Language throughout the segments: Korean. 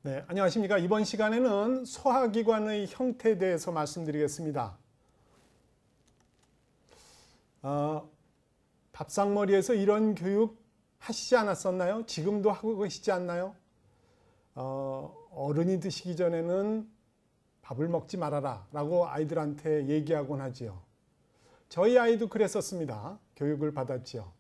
네, 안녕하십니까. 이번 시간에는 소화기관의 형태에 대해서 말씀드리겠습니다. 밥상머리에서 이런 교육 하시지 않았었나요? 지금도 하고 계시지 않나요? 어른이 드시기 전에는 밥을 먹지 말아라 라고 아이들한테 얘기하곤 하지요. 저희 아이도 그랬었습니다. 교육을 받았지요.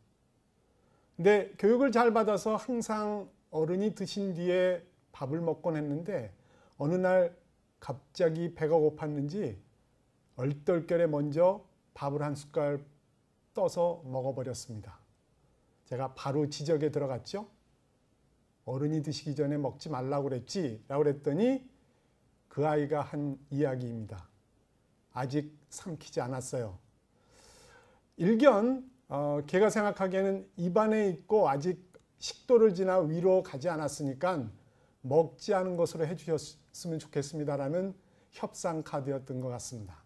근데 교육을 잘 받아서 항상 어른이 드신 뒤에 밥을 먹곤 했는데 어느 날 갑자기 배가 고팠는지 얼떨결에 먼저 밥을 한 숟갈 떠서 먹어버렸습니다. 제가 바로 지적에 들어갔죠. 어른이 드시기 전에 먹지 말라고 그랬지 라고 그랬더니 그 아이가 한 이야기입니다. 아직 삼키지 않았어요. 일견 걔가 생각하기에는 입안에 있고 아직 식도를 지나 위로 가지 않았으니까 먹지 않은 것으로 해주셨으면 좋겠습니다라는 협상 카드였던 것 같습니다.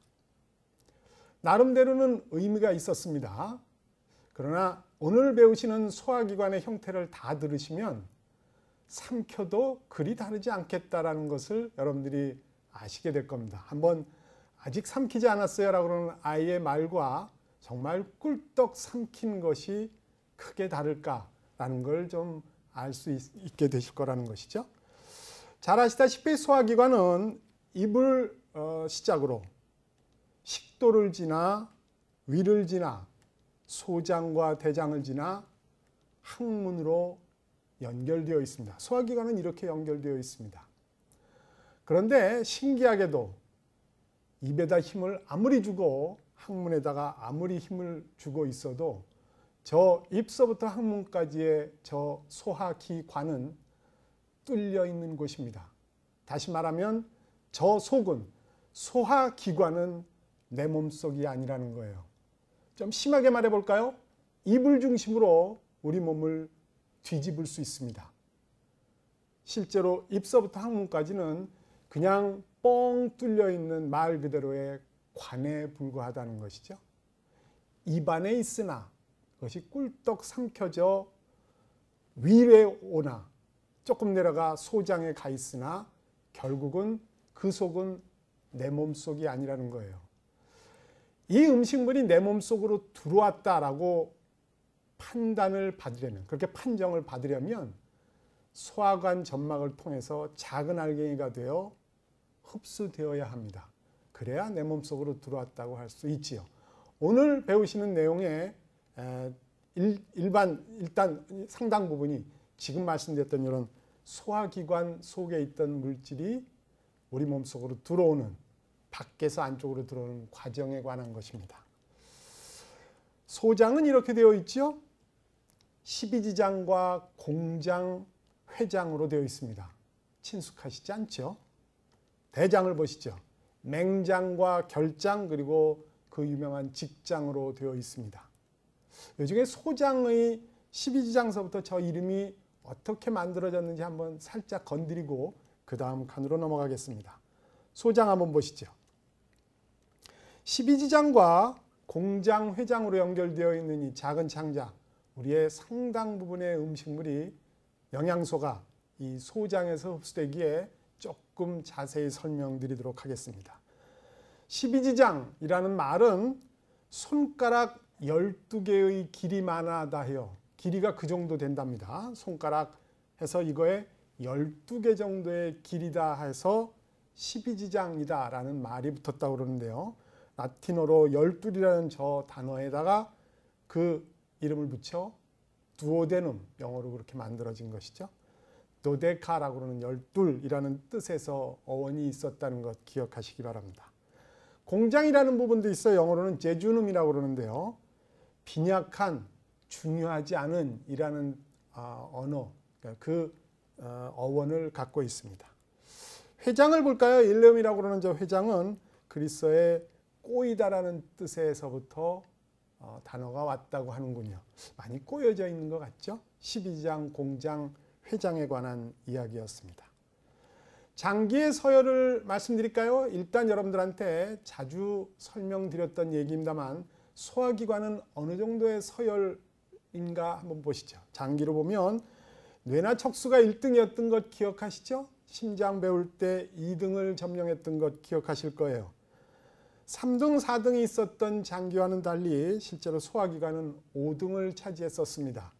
나름대로는 의미가 있었습니다. 그러나 오늘 배우시는 소화기관의 형태를 다 들으시면 삼켜도 그리 다르지 않겠다라는 것을 여러분들이 아시게 될 겁니다. 한번 아직 삼키지 않았어요 라고 하는 아이의 말과 정말 꿀떡 삼킨 것이 크게 다를까라는 걸 좀 알 수 있게 되실 거라는 것이죠. 잘 아시다시피 소화기관은 입을 시작으로 식도를 지나 위를 지나 소장과 대장을 지나 항문으로 연결되어 있습니다. 소화기관은 이렇게 연결되어 있습니다. 그런데 신기하게도 입에다 힘을 아무리 주고 항문에다가 아무리 힘을 주고 있어도 저 입서부터 항문까지의 저 소화기관은 뚫려 있는 곳입니다. 다시 말하면 저 속은, 소화기관은 내 몸속이 아니라는 거예요. 좀 심하게 말해볼까요? 입을 중심으로 우리 몸을 뒤집을 수 있습니다. 실제로 입서부터 항문까지는 그냥 뻥 뚫려 있는 말 그대로의 관에 불과하다는 것이죠. 입안에 있으나 그것이 꿀떡 삼켜져 위에 오나 조금 내려가 소장에 가 있으나 결국은 그 속은 내 몸속이 아니라는 거예요. 이 음식물이 내 몸속으로 들어왔다라고 판단을 받으려면, 그렇게 판정을 받으려면 소화관 점막을 통해서 작은 알갱이가 되어 흡수되어야 합니다. 그래야 내 몸속으로 들어왔다고 할 수 있지요. 오늘 배우시는 내용의 일단 상당 부분이 지금 말씀드렸던 이런 소화기관 속에 있던 물질이 우리 몸속으로 들어오는, 밖에서 안쪽으로 들어오는 과정에 관한 것입니다. 소장은 이렇게 되어 있죠. 12지장과 공장, 회장으로 되어 있습니다. 친숙하시지 않죠? 대장을 보시죠. 맹장과 결장, 그리고 그 유명한 직장으로 되어 있습니다. 요중에 소장의 12지장서부터 저 이름이 어떻게 만들어졌는지 한번 살짝 건드리고 그 다음 칸으로 넘어가겠습니다. 소장 한번 보시죠. 12지장과 공장, 회장으로 연결되어 있는 이 작은 창자, 우리의 상당 부분의 음식물이, 영양소가 이 소장에서 흡수되기에 조금 자세히 설명드리도록 하겠습니다. 12지장이라는 말은 손가락 12개의 길이만 하다 해요. 길이가 그 정도 된답니다. 손가락 해서 이거에 12개 정도의 길이다 해서 12지장이다 라는 말이 붙었다고 그러는데요. 라틴어로 12이라는 저 단어에다가 그 이름을 붙여 두오데눔, 영어로 그렇게 만들어진 것이죠. 도데카라고 그러는 12이라는 뜻에서 어원이 있었다는 것 기억하시기 바랍니다. 공장이라는 부분도 있어요. 영어로는 제주눔이라고 그러는데요. 빈약한, 중요하지 않은 이라는 언어, 그 어원을 갖고 있습니다. 회장을 볼까요? 일레움이라고 그러는 저 회장은 그리스어의 꼬이다라는 뜻에서부터 단어가 왔다고 하는군요. 많이 꼬여져 있는 것 같죠? 12지장, 공장, 회장에 관한 이야기였습니다. 장기의 서열을 말씀드릴까요? 일단 여러분들한테 자주 설명드렸던 얘기입니다만 소화기관은 어느 정도의 서열인가 한번 보시죠. 장기로 보면 뇌나 척수가 1등이었던 것 기억하시죠? 심장 배울 때 2등을 점령했던 것 기억하실 거예요. 3등, 4등이 있었던 장기와는 달리 실제로 소화기관은 5등을 차지했었습니다.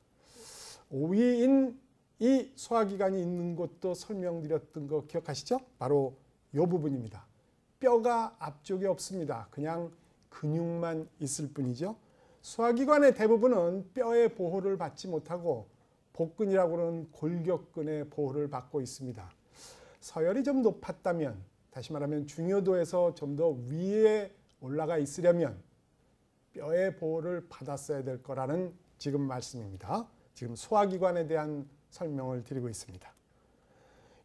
5위인 이 소화기관이 있는 곳도 설명드렸던 거 기억하시죠? 바로 이 부분입니다. 뼈가 앞쪽에 없습니다. 그냥 근육만 있을 뿐이죠. 소화기관의 대부분은 뼈의 보호를 받지 못하고 복근이라고 하는 골격근의 보호를 받고 있습니다. 서열이 좀 높았다면, 다시 말하면 중요도에서 좀 더 위에 올라가 있으려면 뼈의 보호를 받았어야 될 거라는 지금 말씀입니다. 지금 소화기관에 대한 설명을 드리고 있습니다.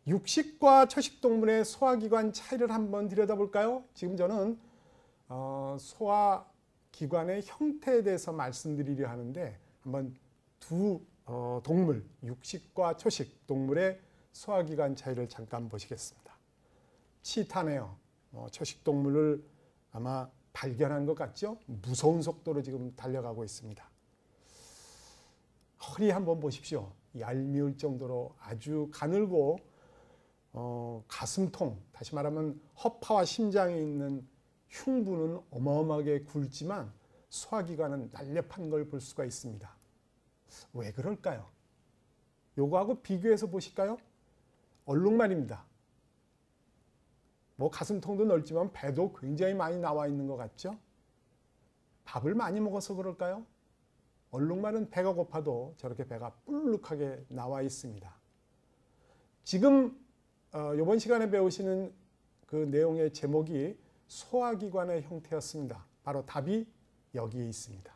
육식과 초식동물의 소화기관 차이를 한번 들여다볼까요? 지금 저는 소화기관의 형태에 대해서 말씀드리려 하는데 한번 두 동물, 육식과 초식 동물의 소화기관 차이를 잠깐 보시겠습니다. 치타네요. 초식동물을 아마 발견한 것 같죠? 무서운 속도로 지금 달려가고 있습니다. 허리 한번 보십시오. 얄미울 정도로 아주 가늘고 가슴통, 다시 말하면 허파와 심장에 있는 흉부는 어마어마하게 굵지만 소화기관은 날렵한 걸 볼 수가 있습니다. 왜 그럴까요? 요거하고 비교해서 보실까요? 얼룩말입니다. 뭐 가슴통도 넓지만 배도 굉장히 많이 나와 있는 것 같죠? 밥을 많이 먹어서 그럴까요? 얼룩말은 배가 고파도 저렇게 배가 뿔룩하게 나와 있습니다. 지금 이번 시간에 배우시는 그 내용의 제목이 소화기관의 형태였습니다. 바로 답이 여기에 있습니다.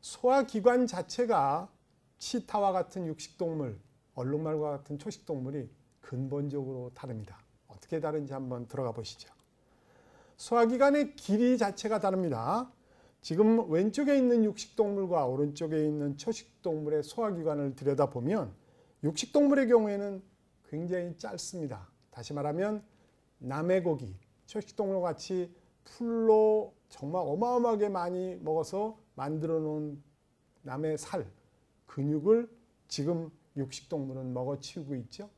소화기관 자체가 치타와 같은 육식동물, 얼룩말과 같은 초식동물이 근본적으로 다릅니다. 어떻게 다른지 한번 들어가 보시죠. 소화기관의 길이 자체가 다릅니다. 지금 왼쪽에 있는 육식동물과 오른쪽에 있는 초식동물의 소화기관을 들여다보면 육식동물의 경우에는 굉장히 짧습니다. 다시 말하면 남의 고기, 초식동물과 같이 풀로 정말 어마어마하게 많이 먹어서 만들어 놓은 남의 살, 근육을 지금 육식동물은 먹어치우고 있죠.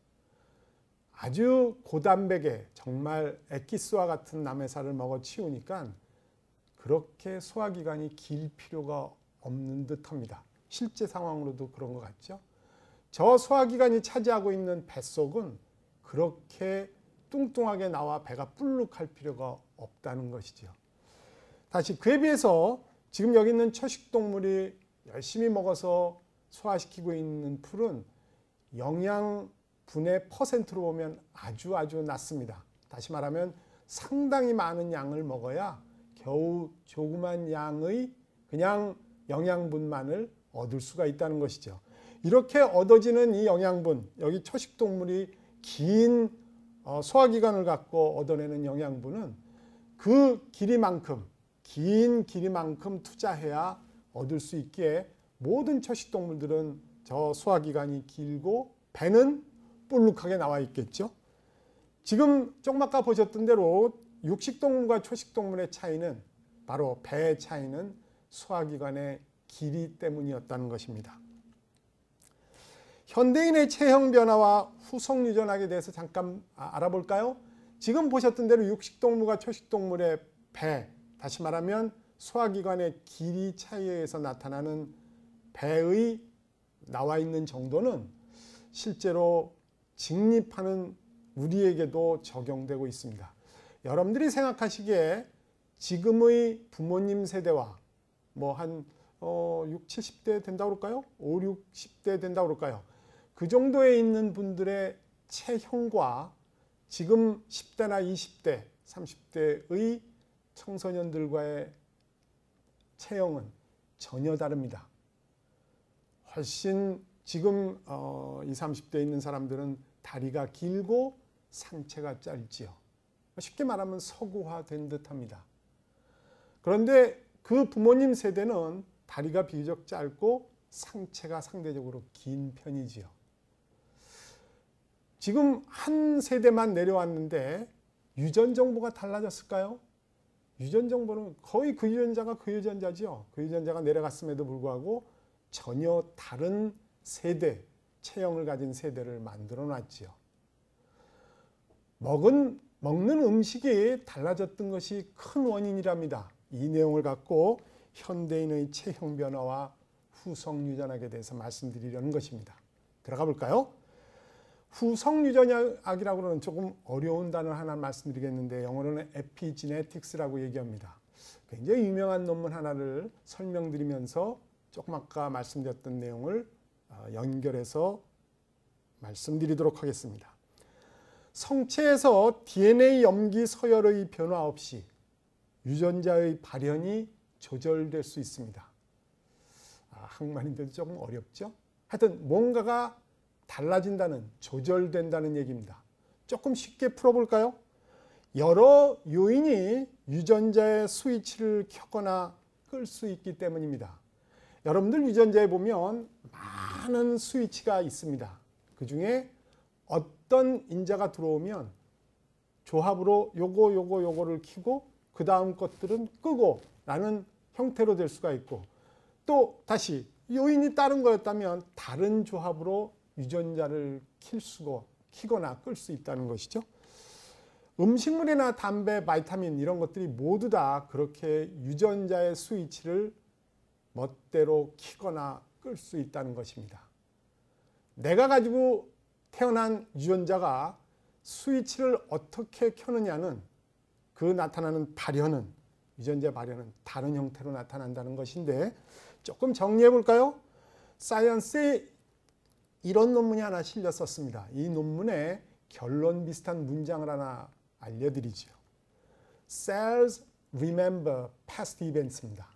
아주 고단백에 정말 엑기스와 같은 남의 살을 먹어치우니까 그렇게 소화기관이 길 필요가 없는 듯합니다. 실제 상황으로도 그런 것 같죠. 저 소화기관이 차지하고 있는 뱃속은 그렇게 뚱뚱하게 나와 배가 불룩할 필요가 없다는 것이죠. 다시 그에 비해서 지금 여기 있는 초식동물이 열심히 먹어서 소화시키고 있는 풀은 영양분의 퍼센트로 보면 아주 낮습니다. 다시 말하면 상당히 많은 양을 먹어야 겨우 조그만 양의 그냥 영양분만을 얻을 수가 있다는 것이죠. 이렇게 얻어지는 이 영양분, 여기 초식동물이 긴 소화기관을 갖고 얻어내는 영양분은 그 길이만큼, 긴 길이만큼 투자해야 얻을 수 있기에 모든 초식동물들은 저 소화기관이 길고 배는 볼록하게 나와 있겠죠. 지금 조금 아까 보셨던 대로 육식동물과 초식동물의 차이는 바로 배의 차이는 소화기관의 길이 때문이었다는 것입니다. 현대인의 체형 변화와 후속 유전학에 대해서 잠깐 알아볼까요? 지금 보셨던 대로 육식동물과 초식동물의 배, 다시 말하면 소화기관의 길이 차이에 의해서 나타나는 배의 나와 있는 정도는 실제로 직립하는 우리에게도 적용되고 있습니다. 여러분들이 생각하시기에 지금의 부모님 세대와 뭐 한 6, 70대 된다고 그럴까요? 5, 60대 된다고 그럴까요? 그 정도에 있는 분들의 체형과 지금 10대나 20대, 30대의 청소년들과의 체형은 전혀 다릅니다. 훨씬 지금 20, 30대에 있는 사람들은 다리가 길고 상체가 짧지요. 쉽게 말하면 서구화된 듯합니다. 그런데 그 부모님 세대는 다리가 비교적 짧고 상체가 상대적으로 긴 편이지요. 지금 한 세대만 내려왔는데 유전 정보가 달라졌을까요? 유전 정보는 거의 그 유전자가 그 유전자지요. 그 유전자가 내려갔음에도 불구하고 전혀 다른 세대, 체형을 가진 세대를 만들어 놨지요. 먹는 음식이 달라졌던 것이 큰 원인이랍니다. 이 내용을 갖고 현대인의 체형 변화와 후성 유전학에 대해서 말씀드리려는 것입니다. 들어가 볼까요? 후성 유전학이라고 하는 조금 어려운 단어 하나 말씀드리겠는데 영어로는 에피지네틱스라고 얘기합니다. 굉장히 유명한 논문 하나를 설명드리면서 조금 아까 말씀드렸던 내용을 연결해서 말씀드리도록 하겠습니다. 성체에서 DNA 염기 서열의 변화 없이 유전자의 발현이 조절될 수 있습니다. 한국말인데도 조금 어렵죠? 하여튼 뭔가가 달라진다는, 조절된다는 얘기입니다. 조금 쉽게 풀어볼까요? 여러 요인이 유전자의 스위치를 켜거나 끌 수 있기 때문입니다. 여러분들 유전자에 보면 많은 스위치가 있습니다. 그 중에 어떤 인자가 들어오면 조합으로 요거를 켜고 그 다음 것들은 끄고 라는 형태로 될 수가 있고, 또 다시 요인이 다른 거였다면 다른 조합으로 유전자를 켜거나 끌 수 있다는 것이죠. 음식물이나 담배, 바이타민 이런 것들이 모두 다 그렇게 유전자의 스위치를 멋대로 켜거나 끌 수 있다는 것입니다. 내가 가지고 태어난 유전자가 스위치를 어떻게 켜느냐는 그 나타나는 발현은, 유전자 발현은 다른 형태로 나타난다는 것인데 조금 정리해 볼까요? 사이언스에 이런 논문이 하나 실렸었습니다. 이 논문에 결론 비슷한 문장을 하나 알려드리죠. Cells remember past events입니다.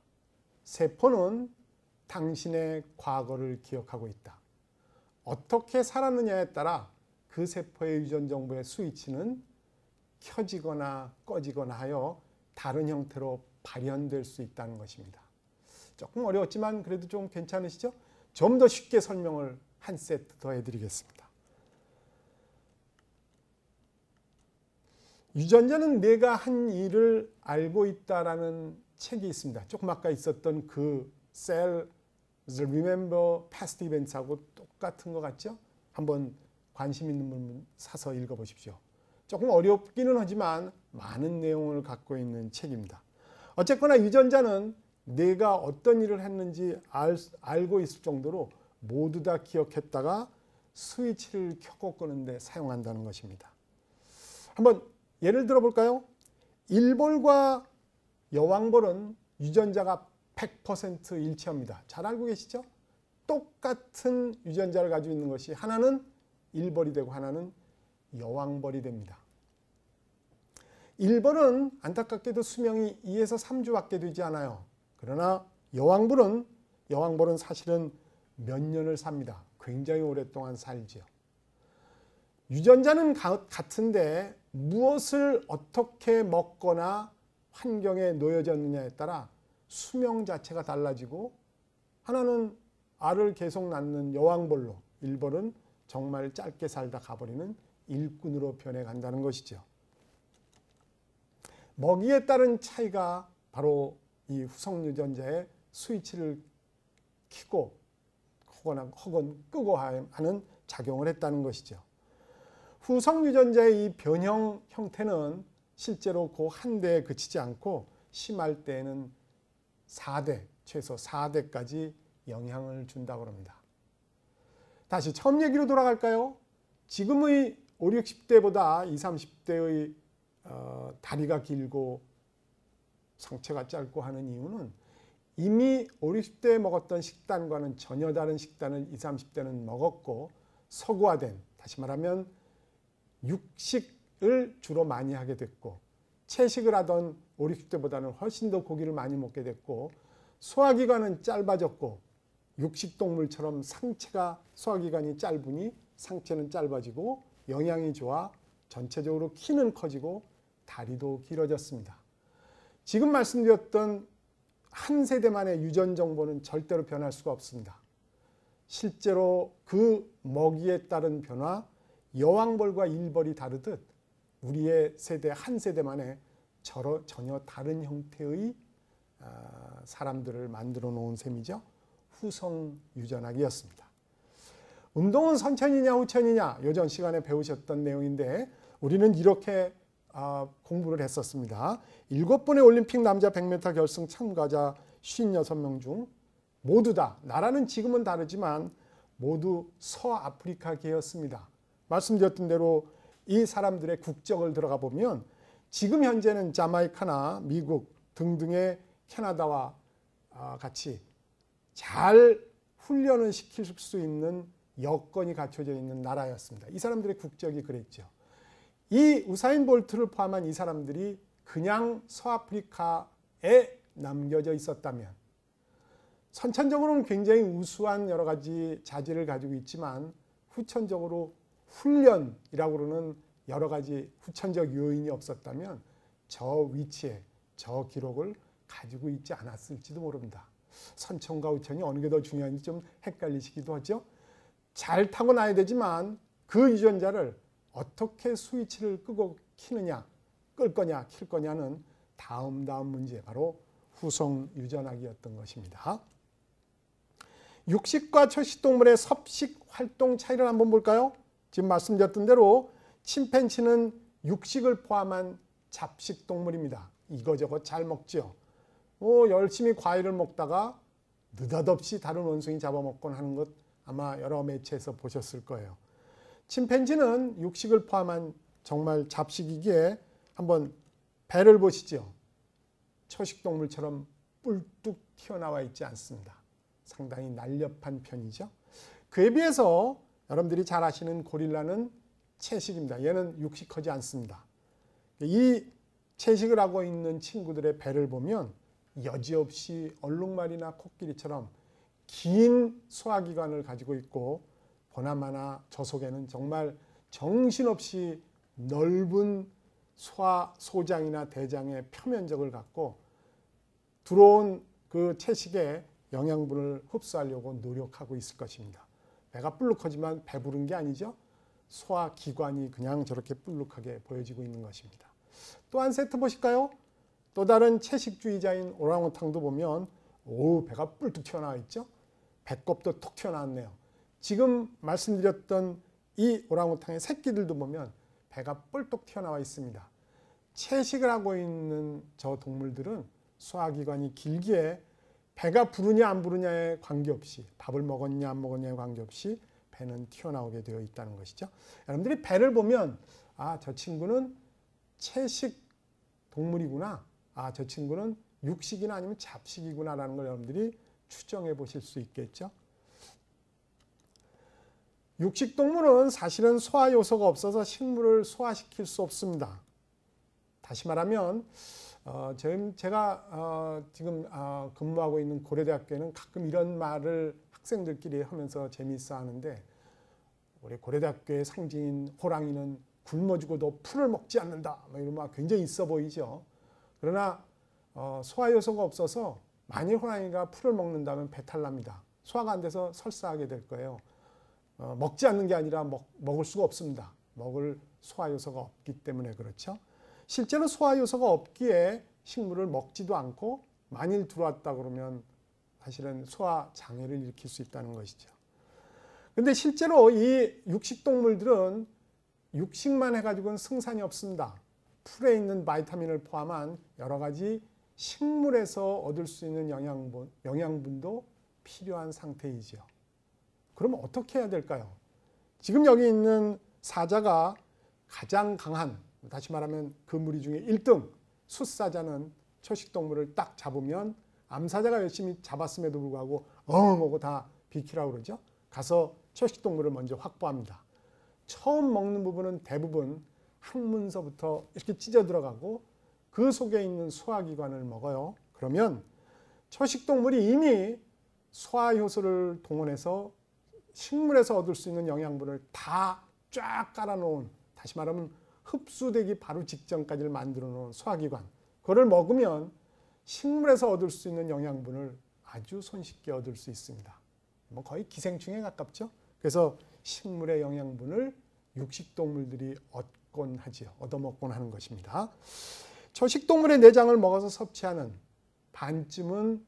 세포는 당신의 과거를 기억하고 있다. 어떻게 살았느냐에 따라 그 세포의 유전 정보의 스위치는 켜지거나 꺼지거나 하여 다른 형태로 발현될 수 있다는 것입니다. 조금 어려웠지만 그래도 좀 괜찮으시죠? 좀 더 쉽게 설명을 한 세트 더 해드리겠습니다. 유전자는 내가 한 일을 알고 있다라는 책이 있습니다. 조금 아까 있었던 그 Cells Remember Past Events하고 똑같은 것 같죠? 한번 관심 있는 분 사서 읽어보십시오. 조금 어렵기는 하지만 많은 내용을 갖고 있는 책입니다. 어쨌거나 유전자는 내가 어떤 일을 했는지 알고 있을 정도로 모두 다 기억했다가 스위치를 켜고 끄는데 사용한다는 것입니다. 한번 예를 들어 볼까요? 일벌과 여왕벌은 유전자가 100% 일치합니다. 잘 알고 계시죠? 똑같은 유전자를 가지고 있는 것이 하나는 일벌이 되고 하나는 여왕벌이 됩니다. 일벌은 안타깝게도 수명이 2에서 3주밖에 되지 않아요. 그러나 여왕벌은 사실은 몇 년을 삽니다. 굉장히 오랫동안 살지요. 유전자는 같은데 무엇을 어떻게 먹거나 환경에 놓여졌느냐에 따라 수명 자체가 달라지고, 하나는 알을 계속 낳는 여왕벌로, 일벌은 정말 짧게 살다 가버리는 일꾼으로 변해간다는 것이죠. 먹이에 따른 차이가 바로 이 후성 유전자의 스위치를 켜고 혹은 끄고 하는 작용을 했다는 것이죠. 후성 유전자의 이 변형 형태는 실제로 그 한 대에 그치지 않고 심할 때에는 4대, 최소 4대까지 영향을 준다고 합니다. 다시 처음 얘기로 돌아갈까요? 지금의 5, 60대보다 20, 30대의 다리가 길고 상체가 짧고 하는 이유는 이미 5, 60대에 먹었던 식단과는 전혀 다른 식단을 20, 30대는 먹었고, 서구화된, 다시 말하면 육식을 주로 많이 하게 됐고, 채식을 하던 5, 60대보다는 훨씬 더 고기를 많이 먹게 됐고, 소화기관은 짧아졌고, 육식동물처럼 소화기관이 짧으니 상체는 짧아지고 영양이 좋아 전체적으로 키는 커지고 다리도 길어졌습니다. 지금 말씀드렸던 한 세대만의 유전 정보는 절대로 변할 수가 없습니다. 실제로 그 먹이에 따른 변화, 여왕벌과 일벌이 다르듯 우리의 세대 한 세대만에 전혀 다른 형태의 사람들을 만들어 놓은 셈이죠. 후성 유전학이었습니다. 운동은 선천이냐 후천이냐 요전 시간에 배우셨던 내용인데 우리는 이렇게 공부를 했었습니다. 7번의 올림픽 남자 100m 결승 참가자 56명 중 모두 다 나라는 지금은 다르지만 모두 서아프리카계였습니다. 말씀드렸던 대로 이 사람들의 국적을 들어가 보면 지금 현재는 자마이카나 미국 등등의 캐나다와 같이 잘 훈련을 시킬 수 있는 여건이 갖춰져 있는 나라였습니다. 이 사람들의 국적이 그랬죠. 이 우사인 볼트를 포함한 이 사람들이 그냥 서아프리카에 남겨져 있었다면 선천적으로는 굉장히 우수한 여러 가지 자질을 가지고 있지만 후천적으로 훈련이라고 그러는 여러 가지 후천적 요인이 없었다면 저 위치에 저 기록을 가지고 있지 않았을지도 모릅니다. 선천과 후천이 어느 게 더 중요한지 좀 헷갈리시기도 하죠. 잘 타고나야 되지만 그 유전자를 어떻게 스위치를 끄고 키느냐, 끌 거냐, 킬 거냐는 다음 문제, 바로 후성 유전학이었던 것입니다. 육식과 초식동물의 섭식 활동 차이를 한번 볼까요? 지금 말씀드렸던 대로 침팬지는 육식을 포함한 잡식 동물입니다. 이거저거 잘 먹죠. 열심히 과일을 먹다가 느닷없이 다른 원숭이 잡아먹곤 하는 것 아마 여러 매체에서 보셨을 거예요. 침팬지는 육식을 포함한 정말 잡식이기에 한번 배를 보시죠. 초식동물처럼 뿔뚝 튀어나와 있지 않습니다. 상당히 날렵한 편이죠. 그에 비해서 여러분들이 잘 아시는 고릴라는 채식입니다. 얘는 육식하지 않습니다. 이 채식을 하고 있는 친구들의 배를 보면 여지없이 얼룩말이나 코끼리처럼 긴 소화기관을 가지고 있고 보나마나 저 속에는 정말 정신없이 넓은 소장이나 대장의 표면적을 갖고 들어온 그 채식의 영양분을 흡수하려고 노력하고 있을 것입니다. 배가 불룩하지만 배부른 게 아니죠. 소화기관이 그냥 저렇게 불룩하게 보여지고 있는 것입니다. 또 한 세트 보실까요? 또 다른 채식주의자인 오랑우탕도 보면 배가 뿔뚝 튀어나와 있죠. 배꼽도 톡 튀어나왔네요. 지금 말씀드렸던 이 오랑우탕의 새끼들도 보면 배가 뿔뚝 튀어나와 있습니다. 채식을 하고 있는 저 동물들은 소화기관이 길기에 배가 부르냐 안 부르냐에 관계없이, 밥을 먹었냐 안 먹었냐에 관계없이 배는 튀어나오게 되어 있다는 것이죠. 여러분들이 배를 보면 저 친구는 채식 동물이구나, 저 친구는 육식이나 아니면 잡식이구나 라는 걸 여러분들이 추정해 보실 수 있겠죠. 육식동물은 사실은 소화 요소가 없어서 식물을 소화시킬 수 없습니다. 다시 말하면 제가 지금 근무하고 있는 고려대학교에는 가끔 이런 말을 학생들끼리 하면서 재미있어 하는데, 우리 고려대학교의 상징인 호랑이는 굶어 죽어도 풀을 먹지 않는다, 이런 말 굉장히 있어 보이죠. 그러나 소화 요소가 없어서 만일 호랑이가 풀을 먹는다면 배탈 납니다. 소화가 안 돼서 설사하게 될 거예요. 먹지 않는 게 아니라 먹을 수가 없습니다. 먹을 소화 요소가 없기 때문에 그렇죠. 실제로 소화 요소가 없기에 식물을 먹지도 않고 만일 들어왔다 그러면 사실은 소화 장애를 일으킬 수 있다는 것이죠. 근데 실제로 이 육식동물들은 육식만 해가지고는 승산이 없습니다. 풀에 있는 바이타민을 포함한 여러 가지 식물에서 얻을 수 있는 영양분도 필요한 상태이죠. 그럼 어떻게 해야 될까요? 지금 여기 있는 사자가 가장 강한, 다시 말하면 그 무리 중에 1등 숫사자는 초식동물을 딱 잡으면 암사자가 열심히 잡았음에도 불구하고 하고 다 비키라고 그러죠. 가서 초식동물을 먼저 확보합니다. 처음 먹는 부분은 대부분 항문서부터 이렇게 찢어 들어가고 그 속에 있는 소화기관을 먹어요. 그러면 초식동물이 이미 소화효소를 동원해서 식물에서 얻을 수 있는 영양분을 다 쫙 깔아놓은, 다시 말하면 흡수되기 바로 직전까지를 만들어 놓은 소화기관, 그거를 먹으면 식물에서 얻을 수 있는 영양분을 아주 손쉽게 얻을 수 있습니다. 거의 기생충에 가깝죠. 그래서 식물의 영양분을 육식동물들이 얻어먹곤 하는 것입니다. 초식동물의 내장을 먹어서 섭취하는 반쯤은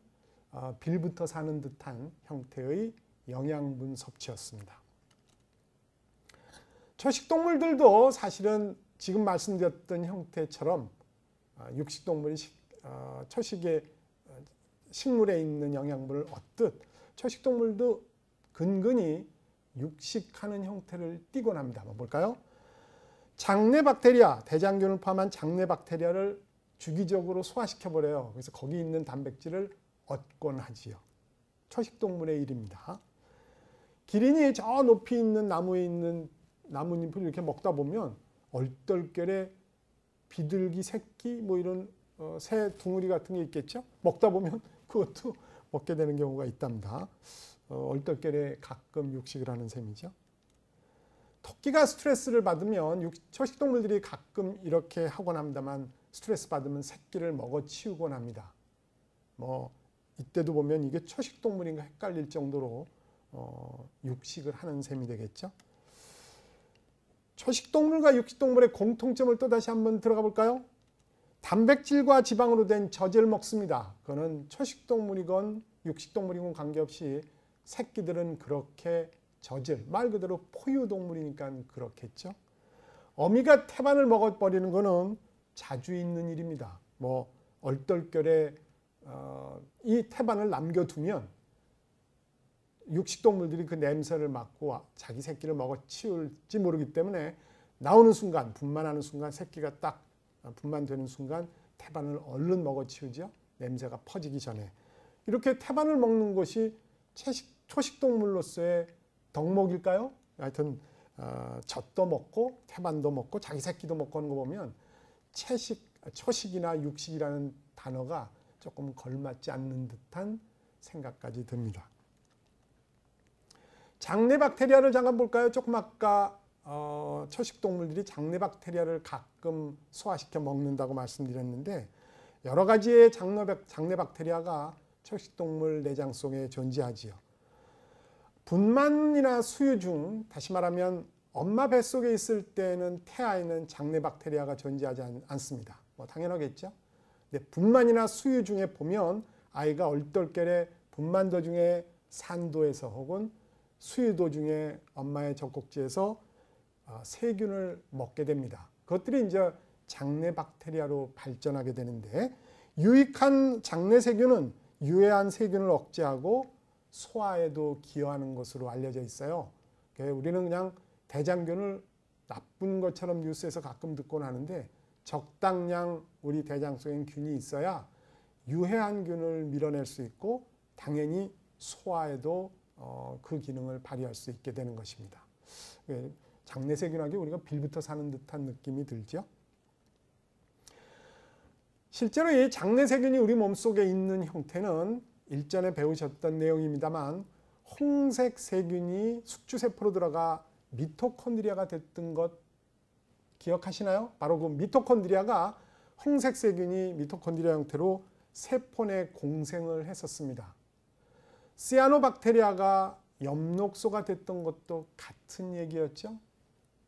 빌부터 사는 듯한 형태의 영양분 섭취였습니다. 초식동물들도 사실은 지금 말씀드렸던 형태처럼 육식동물이 초식의 식물에 있는 영양분을 얻듯 초식동물도 근근히 육식하는 형태를 띠곤 합니다. 한번 볼까요? 장내 박테리아, 대장균을 포함한 장내 박테리아를 주기적으로 소화시켜버려요. 그래서 거기 있는 단백질을 얻곤 하지요. 초식동물의 일입니다. 기린이 저 높이 있는 나무에 있는 나뭇잎을 이렇게 먹다 보면 얼떨결에 비둘기 새끼 뭐 이런 새 둥우리 같은 게 있겠죠. 먹다 보면 그것도 먹게 되는 경우가 있답니다. 얼떨결에 가끔 육식을 하는 셈이죠. 토끼가 스트레스를 받으면 초식동물들이 가끔 이렇게 하곤 합니다만 스트레스 받으면 새끼를 먹어치우곤 합니다. 뭐 이때도 보면 이게 초식동물인가 헷갈릴 정도로 육식을 하는 셈이 되겠죠. 초식동물과 육식동물의 공통점을 또다시 한번 들어가 볼까요? 단백질과 지방으로 된 젖을 먹습니다. 그거는 초식동물이건 육식동물이건 관계없이 새끼들은 그렇게 젖을, 말 그대로 포유동물이니까 그렇겠죠. 어미가 태반을 먹어버리는 거는 자주 있는 일입니다. 뭐 얼떨결에 이 태반을 남겨두면 육식동물들이 그 냄새를 맡고 자기 새끼를 먹어치울지 모르기 때문에 나오는 순간, 분만하는 순간, 새끼가 딱 분만되는 순간 태반을 얼른 먹어치우죠. 냄새가 퍼지기 전에. 이렇게 태반을 먹는 것이 초식동물로서의 덕목일까요? 하여튼 젖도 먹고 태반도 먹고 자기 새끼도 먹고 하는 거 보면 초식이나 육식이라는 단어가 조금 걸맞지 않는 듯한 생각까지 듭니다. 장내 박테리아를 잠깐 볼까요? 조금 아까 초식동물들이 장내 박테리아를 가끔 소화시켜 먹는다고 말씀드렸는데 여러 가지의 장내 박테리아가 초식동물 내장 속에 존재하지요. 분만이나 수유 중, 다시 말하면 엄마 뱃속에 있을 때는 태아에는 장내 박테리아가 존재하지 않습니다. 뭐 당연하겠죠. 근데 분만이나 수유 중에 보면 아이가 얼떨결에 분만 도중에 산도에서 혹은 수유 도중에 엄마의 젖꼭지에서 세균을 먹게 됩니다. 그것들이 이제 장내 박테리아로 발전하게 되는데 유익한 장내 세균은 유해한 세균을 억제하고 소화에도 기여하는 것으로 알려져 있어요. 우리는 그냥 대장균을 나쁜 것처럼 뉴스에서 가끔 듣곤 하는데 적당량 우리 대장 속엔 균이 있어야 유해한 균을 밀어낼 수 있고 당연히 소화에도 그 기능을 발휘할 수 있게 되는 것입니다. 장내세균하기 우리가 빌부터 사는 듯한 느낌이 들죠. 실제로 이 장내세균이 우리 몸속에 있는 형태는 일전에 배우셨던 내용입니다만 홍색 세균이 숙주세포로 들어가 미토콘드리아가 됐던 것 기억하시나요? 바로 그 미토콘드리아가 홍색 세균이 미토콘드리아 형태로 세포 내 공생을 했었습니다. 시아노박테리아가 엽록소가 됐던 것도 같은 얘기였죠.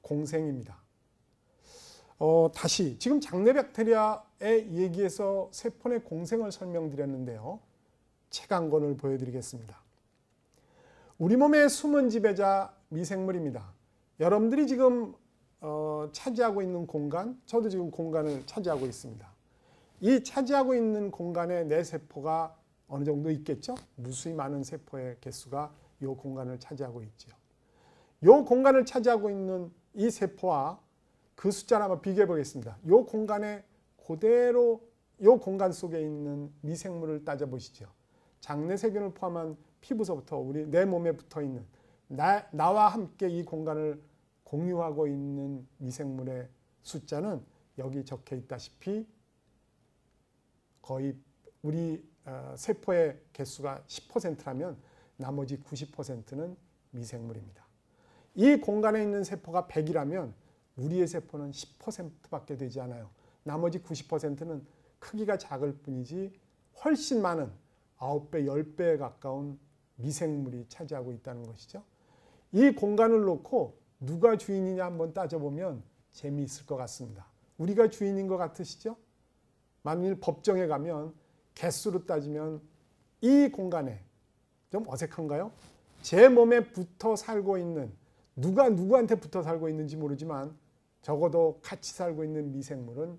공생입니다. 다시 지금 장내 박테리아의 얘기에서 세포 내 공생을 설명드렸는데요. 책 한 권을 보여드리겠습니다. 우리 몸의 숨은 지배자 미생물입니다. 여러분들이 지금 차지하고 있는 공간, 저도 지금 공간을 차지하고 있습니다. 이 차지하고 있는 공간에 내 세포가 어느 정도 있겠죠? 무수히 많은 세포의 개수가 이 공간을 차지하고 있죠. 이 공간을 차지하고 있는 이 세포와 그 숫자를 한번 비교해 보겠습니다. 이 공간에 그대로 이 공간 속에 있는 미생물을 따져보시죠. 장내세균을 포함한 피부서부터 우리 내 몸에 붙어 있는 나와 함께 이 공간을 공유하고 있는 미생물의 숫자는 여기 적혀 있다시피 거의 우리 세포의 개수가 10%라면 나머지 90%는 미생물입니다. 이 공간에 있는 세포가 100이라면 우리의 세포는 10%밖에 되지 않아요. 나머지 90%는 크기가 작을 뿐이지 훨씬 많은 9배, 10배에 가까운 미생물이 차지하고 있다는 것이죠. 이 공간을 놓고 누가 주인이냐 한번 따져보면 재미있을 것 같습니다. 우리가 주인인 것 같으시죠? 만일 법정에 가면 개수로 따지면 이 공간에 좀 어색한가요? 제 몸에 붙어 살고 있는 누가 누구한테 붙어 살고 있는지 모르지만 적어도 같이 살고 있는 미생물은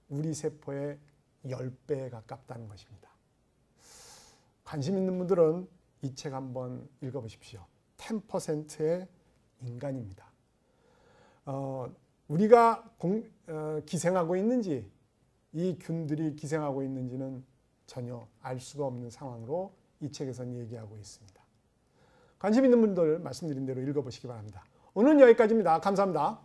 우리 세포의 10배에 가깝다는 것입니다. 관심 있는 분들은 이 책 한번 읽어보십시오. 10%의 인간입니다. 우리가 기생하고 있는지, 이 균들이 기생하고 있는지는 전혀 알 수가 없는 상황으로 이 책에서는 얘기하고 있습니다. 관심 있는 분들 말씀드린 대로 읽어보시기 바랍니다. 오늘은 여기까지입니다. 감사합니다.